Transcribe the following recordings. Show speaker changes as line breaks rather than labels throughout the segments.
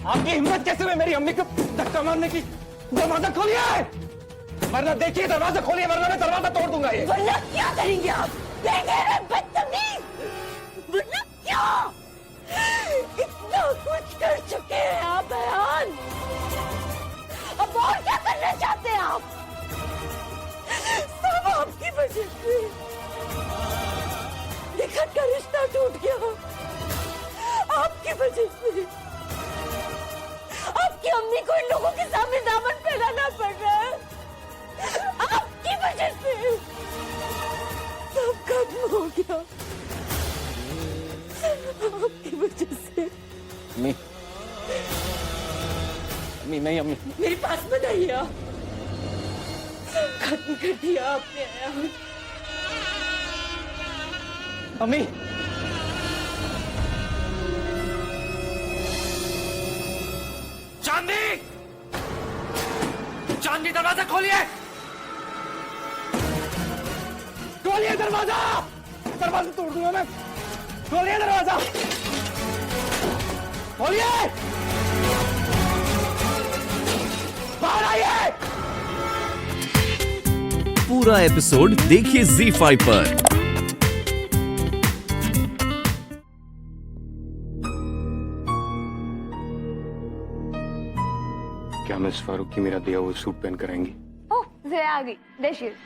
आपकी हिम्मत कैसे हुई मेरी अम्मी को धक्का मारने की? दरवाजा खोलिए, वरना देखिए दरवाजा खोलिए वरना मैं दरवाजा तोड़ दूंगा ये।
वरना क्या करेंगे आप? बदतमीज, वरना क्या? इतना कुछ कर चुके हैं आप बयान, अब और क्या करना चाहते हैं आप? सब आपकी वजह से निखत का रिश्ता टूट गया, आपकी वजह से। आपकी अम्मी को इन लोगों के सामने दामन फैलाना पड़ रहा है, आपकी वजह से सब खत्म हो गया, आपकी वजह से।
अम्मी, अम्मी नहीं अम्मी,
मेरे पास बताइए आप, खत्म कर दिया आपने आया।
अम्मी चांदी, चांदी दरवाजा खोलिए, खोलिए दरवाजा, दरवाजा तोड़ दूंगा मैं, खोलिए दरवाजा, खोलिए, बाहर आइए।
पूरा एपिसोड देखिए ZEE5 पर।
क्या मिस फारूकी मेरा दिया हुआ सूट पहन कर आएंगी?
ओह, ज़या आ गई। There she is.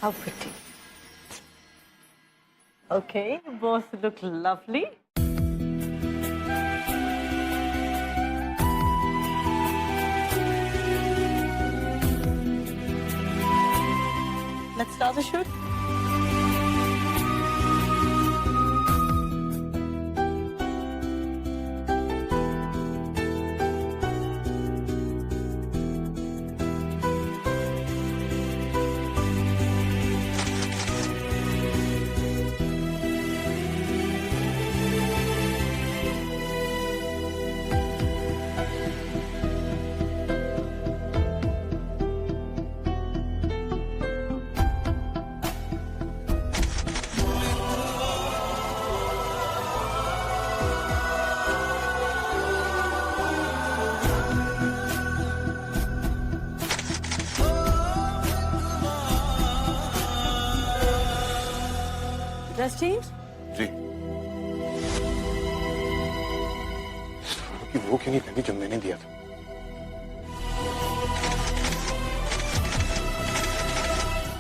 How pretty. Okay, you both look lovely. Let's start the shoot. Dress change?
जी। कि वो क्यों नहीं पहनी जो मैंने दिया था?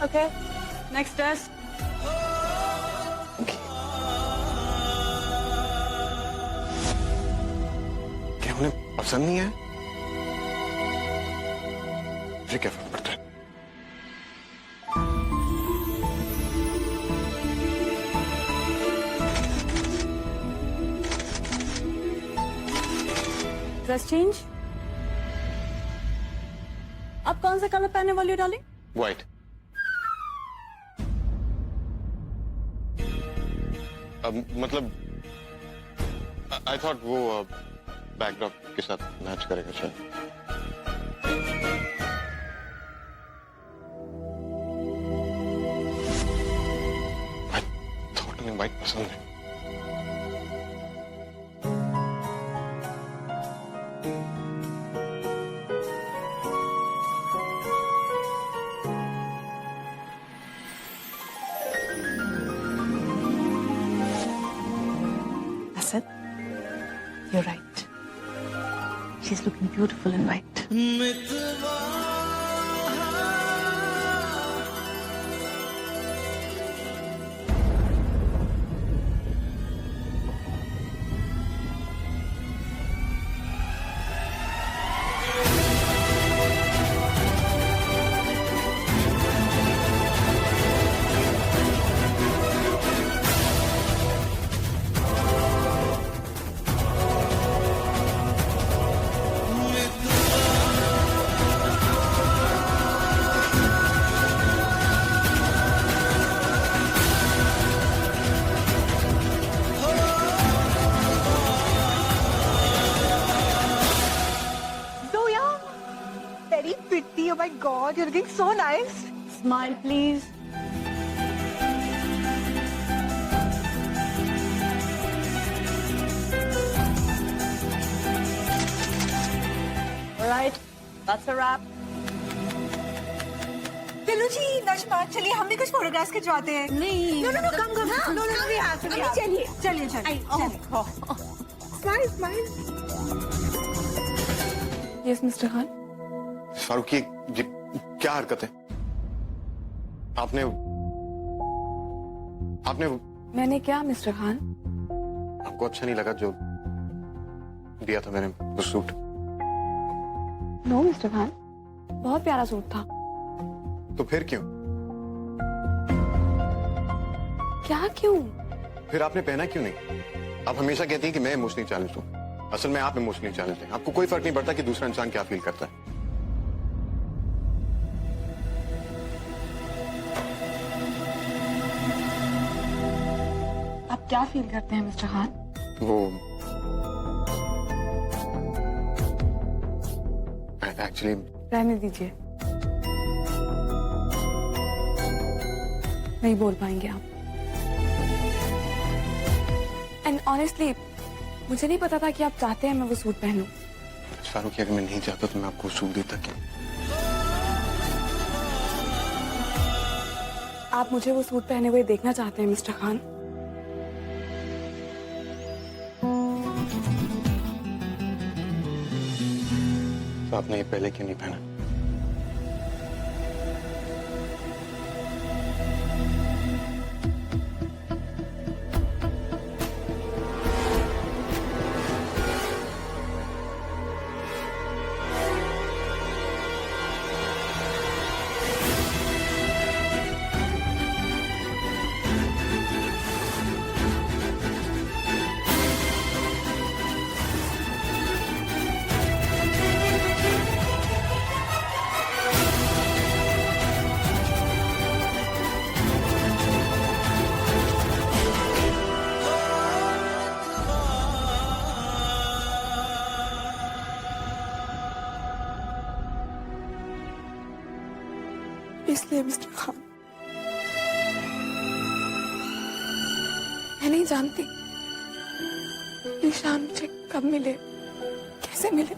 Okay, next dress.
क्या उन्हें पसंद नहीं है? मुझे क्या फर्क पड़ता है?
Dress change? आप कौन सा कलर पहनने वाली हो डार्लिंग?
व्हाइट। मतलब आई थॉट वो बैकड्रॉप के साथ मैच करेगा शायद। आई थॉट उन्हें व्हाइट पसंद है।
You're right. She's looking beautiful in white.
Oh my God, you're looking so nice.
Smile, please. All right, that's a wrap.
चलो जी नजमा, चलिए हम भी कुछ फोटोग्राफ्स खिंचवाते हैं.
नहीं.
No, come. No, we have to. चलिए. Smile.
Yes mister Khan.
Farooq ये क्या हरकत है? आपने
मैंने क्या मिस्टर खान?
आपको अच्छा नहीं लगा जो दिया था मैंने वो सूट?
नो मिस्टर खान, बहुत प्यारा सूट था.
तो फिर क्यों?
क्या क्यों?
फिर आपने पहना क्यों नहीं? आप हमेशा कहती हैं कि मैं इमोशनली चैलेंज हूँ. असल में आप इमोशनली चैलेंज हैं. आपको कोई फर्क नहीं पड़ता कि दूसरा इंसान क्या फील करता है.
आप क्या फील करते हैं मिस्टर खान?
वो एक्चुअली
रहने दीजिए, नहीं बोल पाएंगे आप. एंड ऑनेस्टली मुझे नहीं पता था कि आप चाहते हैं मैं वो सूट पहनूं.
फारूक अगर मैं नहीं चाहता तो मैं आपको सूट देता क्यों?
आप मुझे वो सूट पहने हुए देखना चाहते हैं मिस्टर खान.
तो आपने ये पहले क्यों नहीं पहना?
इसलिए मिस्टर खान मैं नहीं जानती ईशान मुझे कब मिले, कैसे मिले.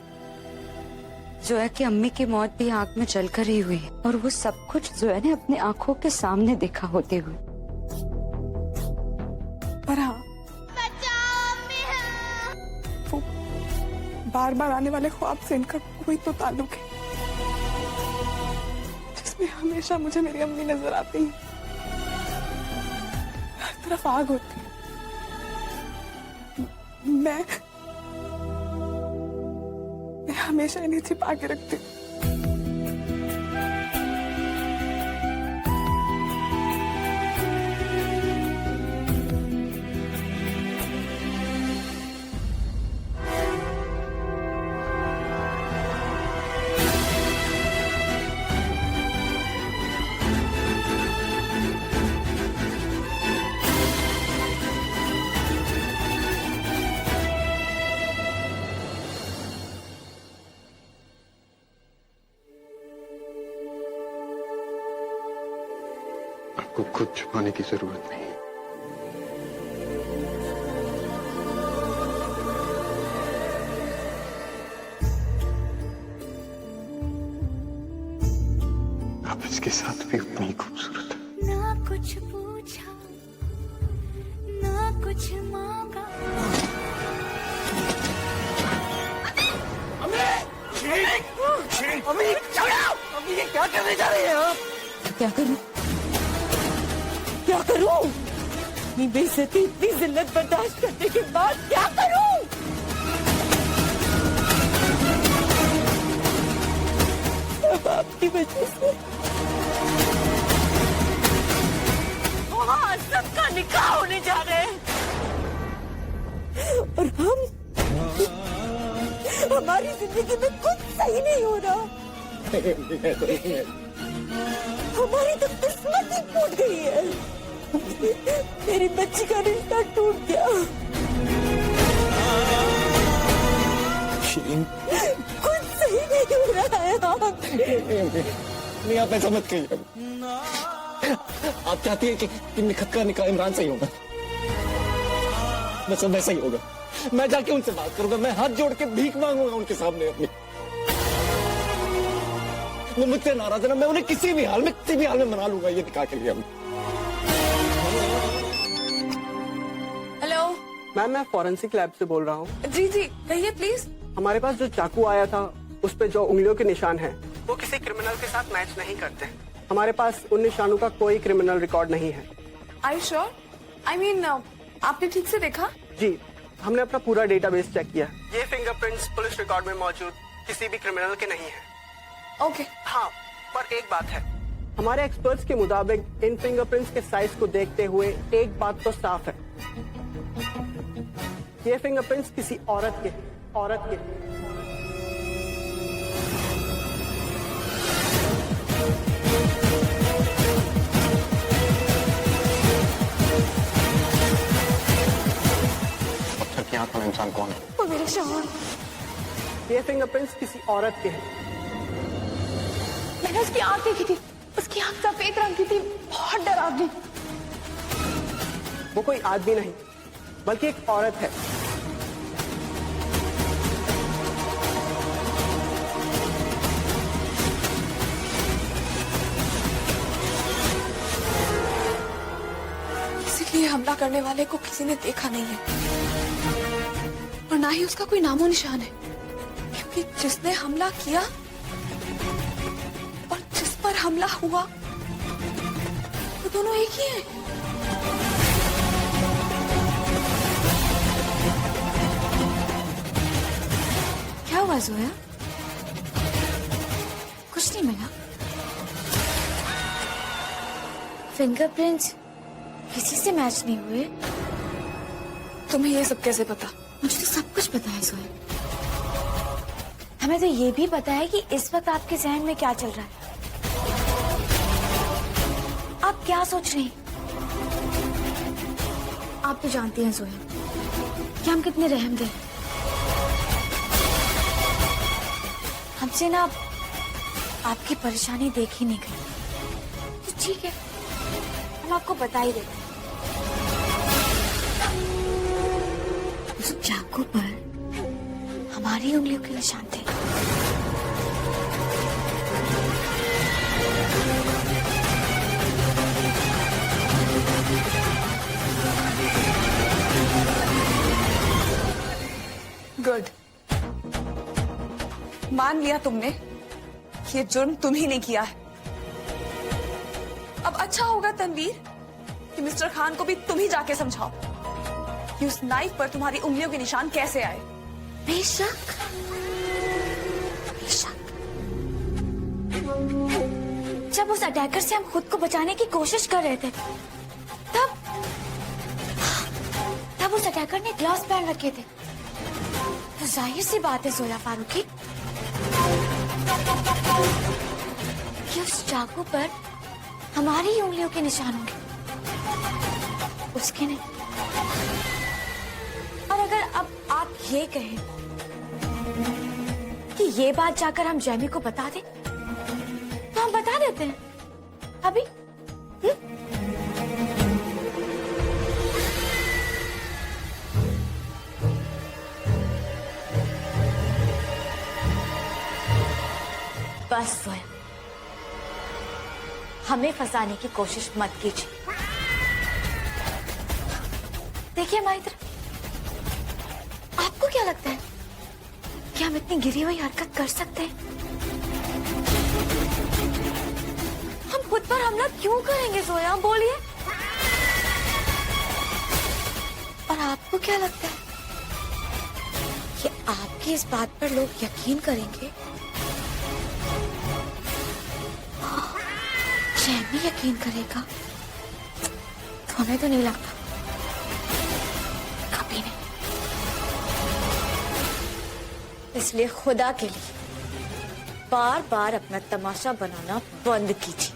जोया की अम्मी की मौत भी आग में जलकर ही हुई और वो सब कुछ जोया ने अपनी आंखों के सामने देखा होते हुए.
पर हाँ, वो बार बार आने वाले ख्वाब से इनका कोई तो ताल्लुक है जिसमें हमेशा मुझे मेरी अम्मी नजर आती है. हर तरफ आग होती है. मैं हमेशा इन्हें छिपा के रखती हूँ.
आपको खुद छुपाने की जरूरत नहीं है. आप इसके साथ भी उतनी ही खूबसूरत है.
ना कुछ पूछा ना कुछ मांगा.
अम्मी ये क्या करने जा रही है आप?
क्या करूं? इतनी बेइज्जती, इतनी जिल्लत बर्दाश्त करने के बाद क्या करूं? अब आपकी वजह से वहाँ सबका निकाह होने जा रहे हैं और हमारी जिंदगी में कुछ सही नहीं हो रहा. हमारी तो किस्मत ही टूट गई है. मेरी बच्ची का रिश्ता टूट गया. कुछ सही नहीं क्यों रहा है आप?
नहीं, आप ऐसा मत कहिए। आप चाहती है कि निखत का निकाह इमरान से ही होगा, बस अब वैसा ही होगा। मैं जाके उनसे बात करूंगा, मैं हाथ जोड़ के भीख मांगूंगा उनके सामने अपनी। वो मुझसे नाराज है ना, मैं उन्हें किसी भी हाल में मना लूंगा ये निकाह के लिए।
हेलो
मैम, मैं फॉरेंसिक लैब से बोल रहा हूँ।
जी जी कहिए प्लीज।
हमारे पास जो चाकू आया था उस पे जो उंगलियों के निशान हैं वो किसी क्रिमिनल के साथ मैच नहीं करते। हमारे पास उन निशानों का कोई क्रिमिनल रिकॉर्ड नहीं है।
I sure? आई मीन आपने ठीक से देखा?
जी, हमने अपना पूरा डेटाबेस चेक किया। ये फिंगरप्रिंट्स पुलिस रिकॉर्ड में मौजूद किसी भी क्रिमिनल के नहीं है।
ओके
हाँ, पर एक बात है, हमारे एक्सपर्ट्स के मुताबिक इन फिंगरप्रिंट्स के साइज को देखते हुए एक बात तो साफ है, ये फिंगरप्रिंट्स किसी औरत के।
पत्थर की आंख वाला इंसान कौन है?
वो मेरे शौहर।
ये फिंगरप्रिंट्स किसी औरत के हैं।
मैंने उसकी आंख देखी थी, उसकी आंख सफेद रंग की थी, बहुत डरावनी।
वो कोई आदमी नहीं बल्कि एक औरत है।
इसीलिए हमला करने वाले को किसी ने देखा नहीं है और ना ही उसका कोई नामो निशान है, क्योंकि जिसने हमला किया और जिस पर हमला हुआ वो दोनों एक ही हैं। क्या हुआ जोया? कुछ नहीं मिला?
फिंगरप्रिंट्स किसी से मैच नहीं हुए।
तुम्हें ये सब कैसे पता?
मुझे तो सब कुछ पता है सोया। हमें तो ये भी पता है कि इस वक्त आपके जहन में क्या चल रहा है। आप क्या सोच रही हैं? आप तो जानती हैं सोया कि हम कितने रहमदिल हैं। हमसे ना आपकी परेशानी देखी नहीं गई, तो ठीक है, हम आपको बता ही देते हैं। उस चाकू पर हमारी उंगलियों के निशान थे।
गुड, मान लिया तुमने, ये जुर्म तुम ही ने किया है। अब अच्छा होगा तनवीर कि मिस्टर खान को भी तुम ही जाके समझाओ कि उस नाइफ पर तुम्हारी उंगलियों के निशान कैसे आए।
बेशक, बेशक। जब उस अटैकर से हम खुद को बचाने की कोशिश कर रहे थे, तब उस अटैकर ने ग्लव्स पहन रखे थे। तो जाहिर सी बात है जोया फारूकी कि उस चाकू पर हमारी ही उंगलियों के निशान होंगे, उसके नहीं। और अगर अब आप ये कहें कि ये बात जाकर हम जैमी को बता दें, तो हम बता देते हैं अभी। बस सोया, हमें फंसाने की कोशिश मत कीजिए। देखिए माइत्र, आपको क्या लगता है कि हम इतनी गिरी हुई हरकत कर सकते हैं? हम खुद पर हमला क्यों करेंगे सोया, बोलिए। और आपको क्या लगता है कि आपकी इस बात पर लोग यकीन करेंगे? जैमी यकीन करेगा? तो हमें तो नहीं लगता, कभी नहीं। इसलिए खुदा के लिए बार बार अपना तमाशा बनाना बंद कीजिए।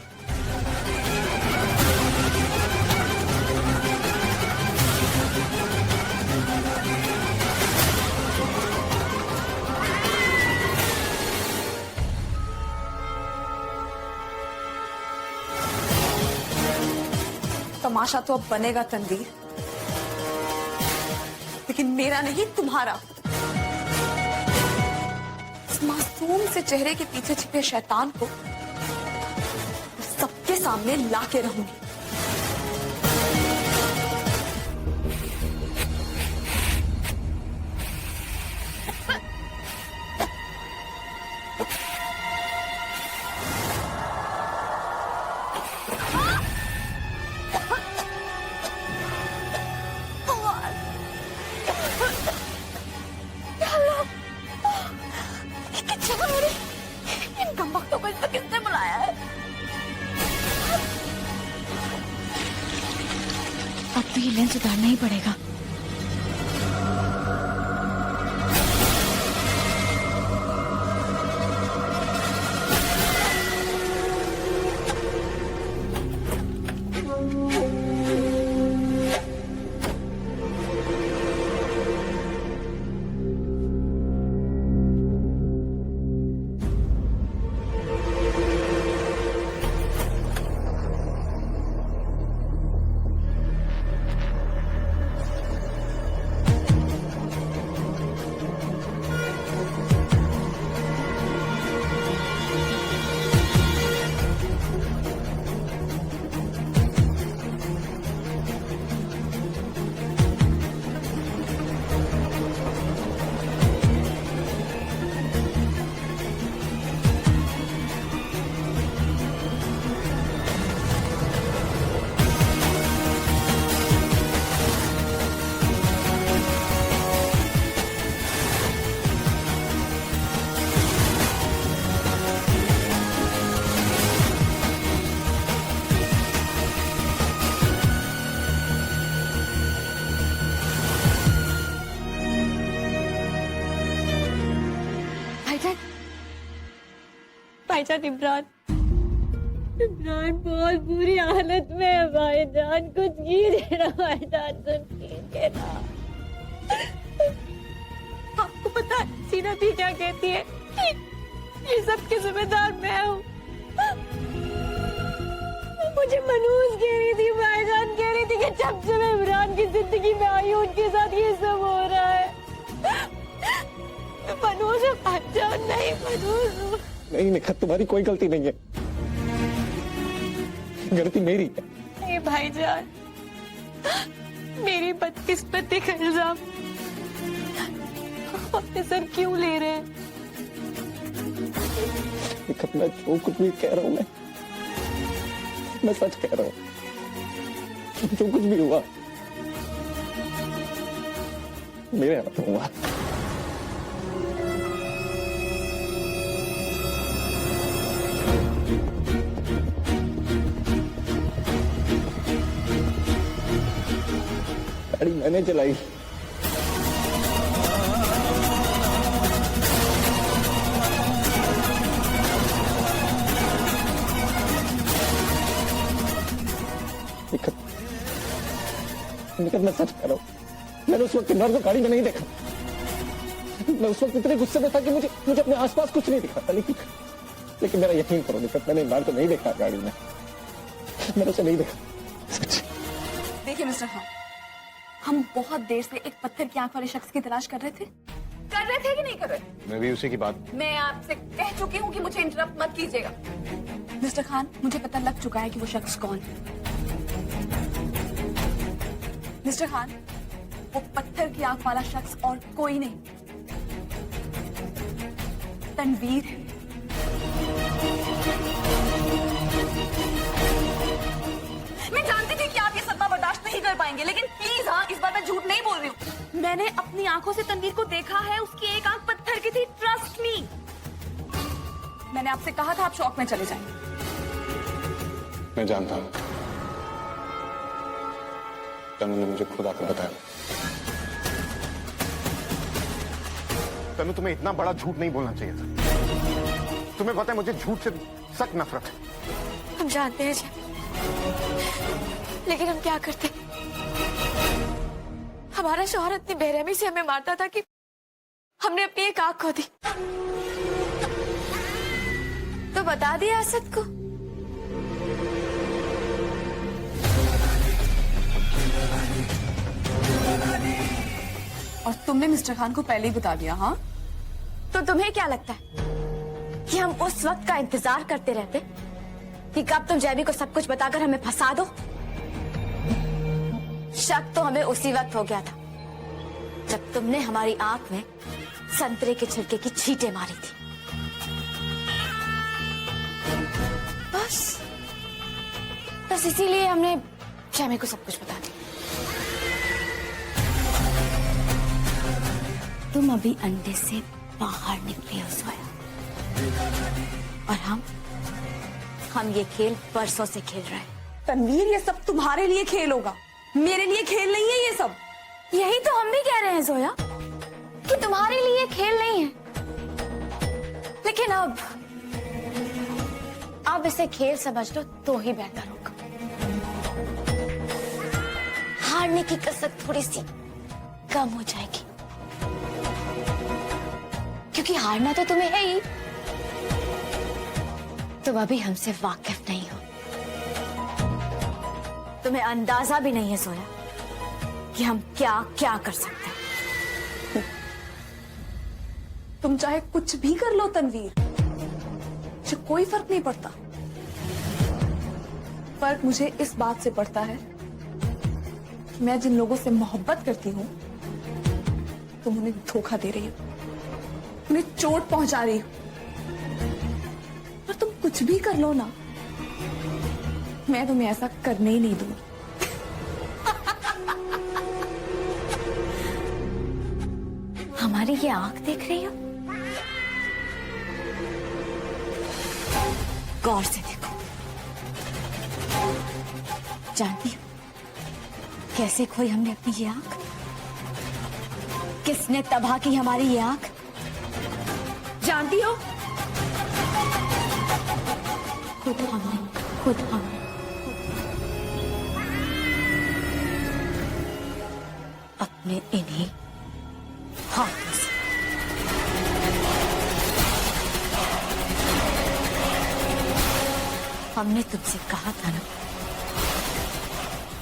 तमाशा तो अब बनेगा तनवीर, लेकिन मेरा नहीं, तुम्हारा। इस मासूम से चेहरे के पीछे छिपे शैतान को सबके सामने लाके रहूंगी। इन कमबख्तों को इसमें किसने बुलाया है?
अब तो ये लेंस उतारना ही पड़ेगा।
भाईजान इमरान बहुत बुरी हालत में है भाईजान, कुछ कीजिए ना भाईजान, कुछ कीजिए ना। आपको पता है सीना भी क्या कहती है? ये सब की जिम्मेदार मैं हूँ। मुझे मनूज कह रही थी, भाईजान कह रही थी कि जब से मैं इमरान की जिंदगी में आई हूँ उनके साथ ये सब हो रहा है। मनोज भाईजान नहीं, मनोज
नहीं निखत, तुम्हारी कोई गलती नहीं है, गलती मेरी है।
नहीं भाईजान, मेरी बदकिस्मती का इल्जाम अपने सर क्यों ले रहे हैं?
निखत, मैं जो कुछ भी कह रहा हूँ मैं सच कह रहा हूँ। जो कुछ भी हुआ मेरे हाथ हुआ। गाड़ी मैंने चलाई। निखत, मैं सच कह रहा हूँ, मैंने उस वक्त किन्नर को गाड़ी में नहीं देखा। मैं उस वक्त इतने गुस्से में था कि मुझे अपने आसपास कुछ नहीं दिखा था, लेकिन मेरा यकीन करो निखत, मैंने इमरान को नहीं देखा गाड़ी में, मैंने उसे नहीं देखा, सच।
देखिए मिस्टर खान, हम बहुत देर से एक पत्थर की आंख वाले शख्स की तलाश कर रहे थे कि नहीं कर रहे?
मैं भी उसी की बात।
मैं आपसे कह चुकी हूँ कि मुझे इंटरप्ट मत कीजिएगा। मिस्टर खान, मुझे पता लग चुका है कि वो शख्स कौन है। मिस्टर खान, वो पत्थर की आंख वाला शख्स और कोई नहीं, तनवीर है। मैं जानती थी कि आप ये सदमा बर्दाश्त नहीं कर पाएंगे, लेकिन प्लीज हाँ, इस बार मैं झूठ नहीं बोल रही हूँ। मैंने अपनी आंखों से तनवीर को देखा है, उसकी एक आंख पत्थर की थी, ट्रस्ट मी। मैंने आपसे कहा था आप शौक में चले जाएं।
मैं जानता हूँ, तनु ने मुझे खुद आकर बताया। तनु, तुम्हें इतना बड़ा झूठ नहीं बोलना चाहिए था। तुम्हें पता है मुझे झूठ से सख्त नफरत है।
हम जानते हैं जी, लेकिन हम क्या करते? हमारा शौहर इतनी बेरहमी से हमें मारता था कि हमने अपनी एक आंख खो दी। तो बता दिया असद को।
और तुमने मिस्टर खान को पहले ही बता दिया? हाँ,
तो तुम्हें क्या लगता है कि हम उस वक्त का इंतजार करते रहते कि कब तुम जैवी को सब कुछ बताकर हमें फंसा दो? शक तो हमें उसी वक्त हो गया था जब तुमने हमारी आंख में संतरे के छिलके की छींटे मारी थी। बस इसीलिए हमने जैवी को सब कुछ बता दिया। तुम अभी अंडे से बाहर निकली हो सोया, और हम ये खेल परसों से खेल रहे हैं।
तनवीर, ये सब तुम्हारे लिए खेल होगा, मेरे लिए खेल नहीं है ये सब।
यही तो हम भी कह रहे हैं जोया कि तुम्हारे लिए खेल नहीं है, लेकिन अब इसे खेल समझ लो तो ही बेहतर होगा। हारने की कसरत थोड़ी सी कम हो जाएगी, क्योंकि हारना तो तुम्हें है ही। तुम अभी हमसे वाकिफ नहीं हो, तुम्हें अंदाजा भी नहीं है सोया कि हम क्या क्या कर सकते हैं।
तुम चाहे कुछ भी कर लो तनवीर, मुझे कोई फर्क नहीं पड़ता। फर्क मुझे इस बात से पड़ता है कि मैं जिन लोगों से मोहब्बत करती हूँ तुम उन्हें धोखा दे रही हो, उन्हें चोट पहुंचा रही हो। और तुम कुछ भी कर लो ना, मैं तुम्हें ऐसा करने ही नहीं दूंगी।
हमारी ये आंख देख रही हो? गौर से देखो। जानती हो कैसे खोई हमने अपनी ये आंख? किसने तबाह की हमारी ये आंख? जानती हो? खुद हमने अपने इन्हीं हाथों से। हमने तुमसे कहा था ना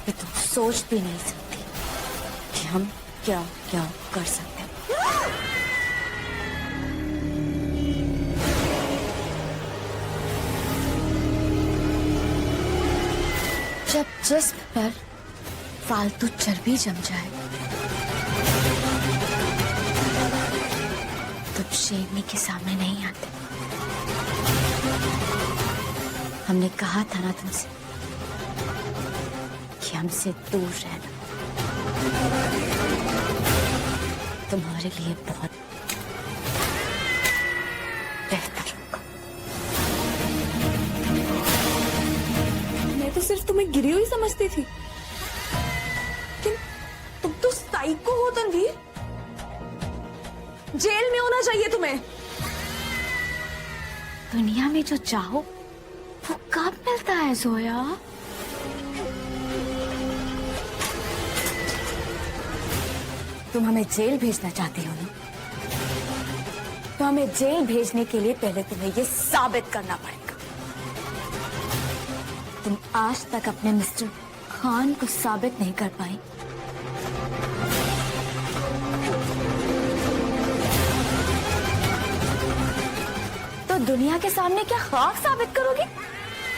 कि तुम सोच भी नहीं सकती कि हम क्या क्या कर सकते हैं। जब जिस्म पर फालतू चर्बी जम जाए तुम शेरनी के सामने नहीं आते। हमने कहा था ना तुमसे कि हमसे दूर रहना तुम्हारे लिए बहुत बेहतर होगा।
मैं तो सिर्फ तुम्हें गिरी हुई समझती थी, लेकिन तुम तो साइको हो तनवीर। जेल में होना चाहिए तुम्हें।
दुनिया में जो चाहो वो कब मिलता है जोया? तुम हमें जेल भेजना चाहती हो ना, तो हमें जेल भेजने के लिए पहले तुम्हें ये साबित करना पड़ेगा। तुम आज तक अपने मिस्टर खान को साबित नहीं कर पाई, तो दुनिया के सामने क्या खाक साबित करोगे?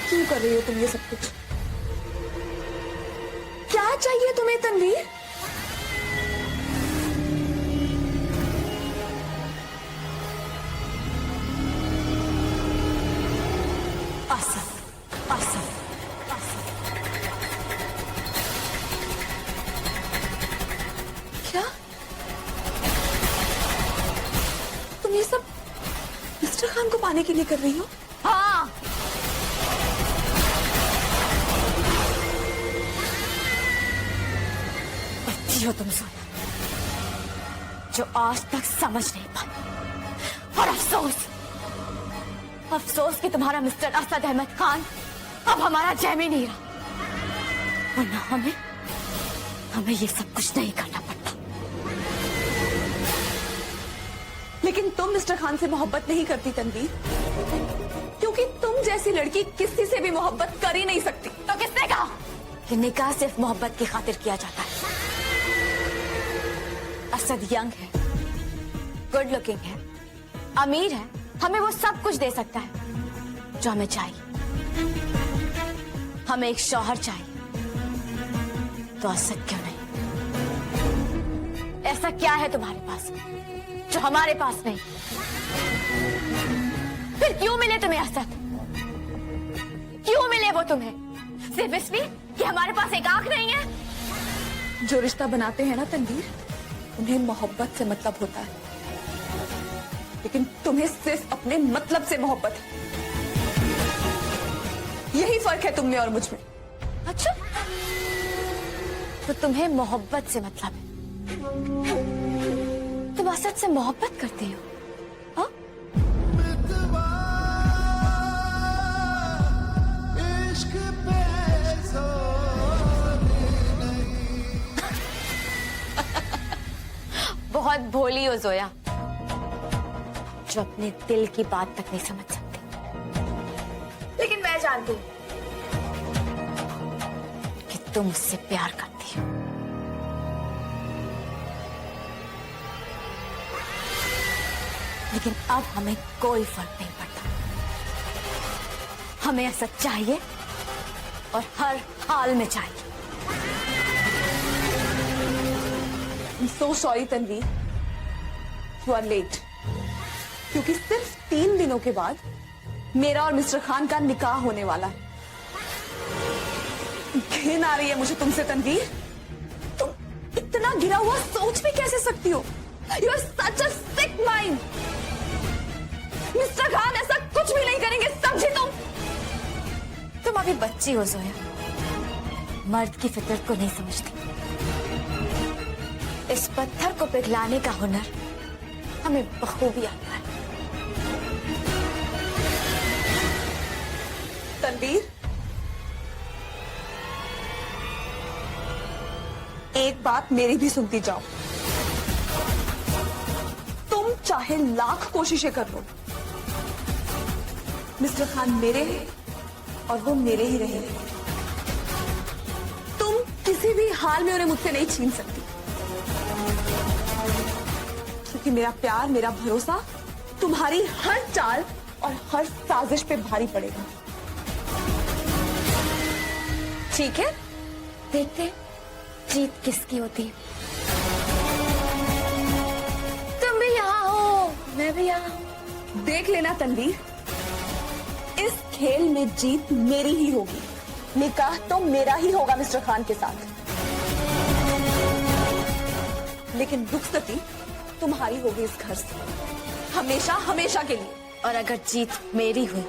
क्यों कर रही हो तुम ये सब कुछ? क्या चाहिए तुम्हें तनवीर? क्या तुम ये सब मिस्टर खान को पाने के लिए कर रही हो?
हाँ, बच्ची हो तुम सोया, जो आज तक समझ नहीं पाई। और अफसोस कि तुम्हारा मिस्टर असद अहमद खान अब हमारा जैमी नहीं रहा, वरना हमें ये सब कुछ नहीं करना पड़ता।
लेकिन तुम मिस्टर खान से मोहब्बत नहीं करती तनवीर, क्योंकि तुम जैसी लड़की किसी से भी मोहब्बत कर ही नहीं सकती।
तो किसने कहा कि निकाह सिर्फ मोहब्बत की खातिर किया जाता है? असद यंग है, गुड लुकिंग है, अमीर है, हमें वो सब कुछ दे सकता है जो हमें चाहिए। हमें एक शौहर चाहिए, तो असद क्यों नहीं? ऐसा क्या है तुम्हारे पास जो हमारे पास नहीं? फिर क्यों मिले तुम्हें असद? क्यों मिले वो तुम्हें? सिर्फ इसलिए कि हमारे पास एक आंख नहीं है?
जो रिश्ता बनाते हैं ना तनवीर, उन्हें मोहब्बत से मतलब होता है, लेकिन तुम्हें सिर्फ अपने मतलब से मोहब्बत है। यही फर्क है तुम में और मुझ में।
अच्छा, तो तुम्हें मोहब्बत से मतलब है? तुम असद से मोहब्बत करती हो? हाँ? बहुत भोली हो जोया, जो अपने दिल की बात तक नहीं समझ सकती। लेकिन मैं जानती हूं कि तुम मुझसे प्यार करती हो। लेकिन अब हमें कोई फर्क नहीं पड़ता। हमें ऐसा चाहिए और हर हाल में चाहिए।
I'm so sorry Tanveer, you are late। क्योंकि सिर्फ 3 दिनों के बाद मेरा और मिस्टर खान का निकाह होने वाला है। घिन आ रही है मुझे तुमसे तनवीर। तुम इतना गिरा हुआ सोच भी कैसे सकती हो? You are such a sick mind। Mister Khan ऐसा कुछ भी नहीं करेंगे, समझी तुम?
तुम अभी बच्ची हो जोया, मर्द की फितरत को नहीं समझती। इस पत्थर को पिघलाने का हुनर हमें बखूबी आता है।
तनवीर, एक बात मेरी भी सुनती जाओ। तुम चाहे लाख कोशिशें कर लो, मिस्टर खान मेरे हैं और वो मेरे ही रहेंगे। तुम किसी भी हाल में उन्हें मुझसे नहीं छीन सकती, क्योंकि मेरा प्यार, मेरा भरोसा तुम्हारी हर चाल और हर साजिश पे भारी पड़ेगा। ठीक है?
देखते हैं जीत किसकी होती है। तुम भी यहाँ हो, मैं भी यहाँ हूं।
देख लेना तनवीर, इस खेल में जीत मेरी ही होगी। निकाह तो मेरा ही होगा मिस्टर खान के साथ, लेकिन रुखसती तुम्हारी होगी इस घर से, हमेशा हमेशा के लिए।
और अगर जीत मेरी हुई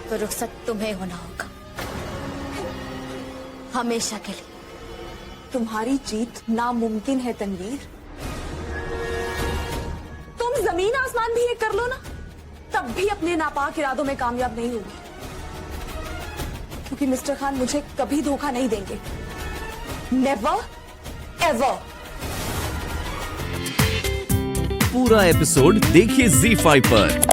तो रुखसत तुम्हें होना होगा, हमेशा के लिए।
तुम्हारी जीत नामुमकिन है तनवीर। तुम जमीन आसमान भी एक कर लो ना, तब भी अपने नापाक इरादों में कामयाब नहीं होगी, क्योंकि मिस्टर खान मुझे कभी धोखा नहीं देंगे। Never ever.
पूरा एपिसोड देखिए ZEE5 पर।